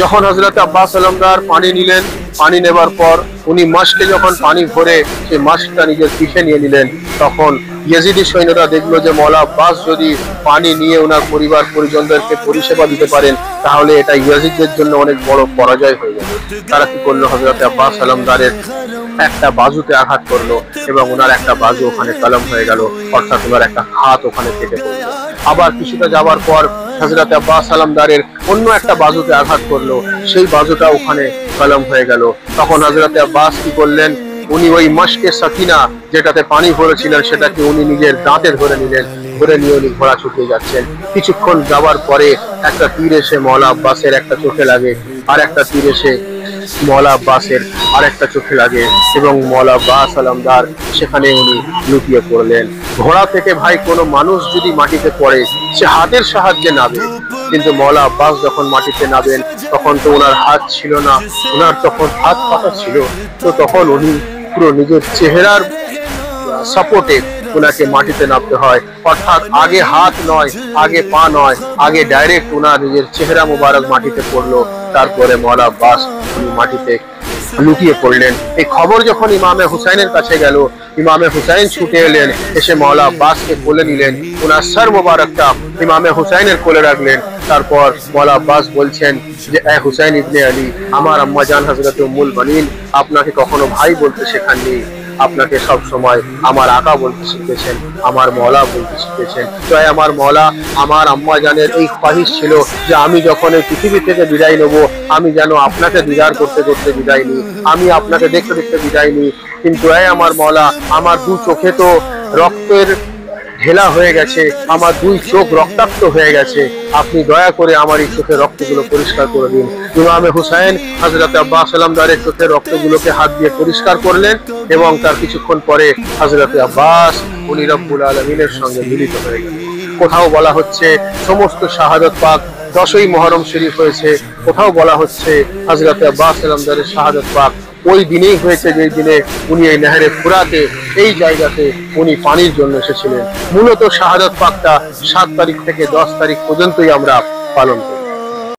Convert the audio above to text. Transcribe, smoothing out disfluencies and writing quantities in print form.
যখন হযরত আব্বাস আলমদার পানি নিলেন, পানি নেবার পর উনি মাস্কে যখন পানি ভরে সেই মাস্কটা নিজের পিঠে নিয়ে নিলেন, তখন ইয়াজিদি সৈন্যরা দেখলো যে মওলা আব্বাস যদি পানি নিয়ে ওনার পরিবার পরিজনদেরকে পরিষেবা দিতে পারেন তাহলে এটা ইয়াজিদের জন্য অনেক বড় পরাজয় হয়ে যাবে। তারা কি করলো, হযরত আব্বাস আলমদারের একটা বাজুতে আঘাত করলো এবং ওনার একটা বাজু ওখানে কলম হয়ে গেল, অর্থাৎ ওনার একটা হাত ওখানে কেটে পড়লো। আবার কিছুটা যাওয়ার পর হযরত আব্বাস আলমদারের অন্য একটা বাজুতে আঘাত করলো, সেই বাজুটা ওখানে কলম হয়ে গেল। তখন হযরত আব্বাস কি করলেন, উনি ওই মাশকে সাকিনা যেটাতে পানি ভরেছিলেন সেটাকে উনি নিজের দাঁতে ধরে নিলেন, ধরে নিয়ে উনি ঘোড়া ছুটিয়ে যাচ্ছেন। কিছুক্ষণ যাওয়ার পরে একটা তীর এসে মওলা আব্বাসের একটা চোখে লাগে, আর একটা তীর এসে মওলা আব্বাসের আরেকটা চোখে লাগে এবং মওলা আব্বাস আলমদার সেখানে উনি লুটিয়ে পড়লেন। ঘোড়া থেকে ভাই কোনো মানুষ যদি মাটিতে পড়ে সে হাতের সাহায্যে নাবে, কিন্তু মওলা আব্বাস যখন মাটিতে নাবেন তখন তো ওনার হাত ছিল না, ওনার তখন হাত পাতা ছিল। তো তখন উনি পুরো নিজের চেহারার সাপোর্টে ওনাকে মাটিতে নামতে হয়, অর্থাৎ আগে হাত নয়, আগে পা নয়, আগে ডাইরেক্ট ওনার নিজের চেহারা মুবারক মাটিতে পড়লো, তারপরে মওলা আব্বাস উনি মাটিতে লুটিয়ে পড়লেন। এই খবর যখন ইমামে হুসাইনের কাছে গেল, ইমামে হুসাইন ছুটে এলেন, এসে মওলা আব্বাসকে কোলে নিলেন, ওনার সর মুবারকটা ইমামে হুসাইনের কোলে রাখলেন। তারপর মওলা আব্বাস বলছেন যে এ হুসাইন ইবনে আলী, আমার আম্মা জান হযরত উম্মুল বানিন আপনাকে কখনো ভাই বলতে শেখাননি, আপনাকে সব সময় আমার আকা বলতে শিখেছেন, আমার মওলা বলতে শিখেছেন। তো আমার মওলা, আমার আম্মা জানের এই খ্বাহিশ ছিল যে আমি যখন এই পৃথিবী থেকে বিদায় নেব আমি যেন আপনাকে দিদার করতে করতে বিদায় নিই, আমি আপনাকে দেখতে দেখতে বিদায় নিই। কিন্তু আমার মওলা, আমার দু চোখে তো রক্তের ঢেলা হয়ে গেছে, আমার দুই চোখ রক্তাক্ত হয়ে গেছে, আপনি দয়া করে আমার এই চোখের রক্তগুলো পরিষ্কার করে দিন। ইমামে হুসাইন হযরত আব্বাস আলমদারের চোখের রক্তগুলোকে হাত দিয়ে পরিষ্কার করলেন এবং তার কিছুক্ষণ পরে হযরত আব্বাস উনি রব্বুল আলামিনের সঙ্গে মিলিত হয়ে গেলেন। কোথাও বলা হচ্ছে সমস্ত শাহাদাত পাক 10ই মুহররম শরীফ হয়েছে, কোথাও বলা হচ্ছে হযরত আব্বাস আলমদারের শাহাদাত পাক ওই দিনেই হয়েছে যেই দিনে উনি এই নেহরে ফুরাতে এই জায়গাতে উনি পানির জন্য এসেছিলেন। মূলত শাহাদাত পাকটা 7 তারিখ থেকে 10 তারিখ পর্যন্তই আমরা পালন করি।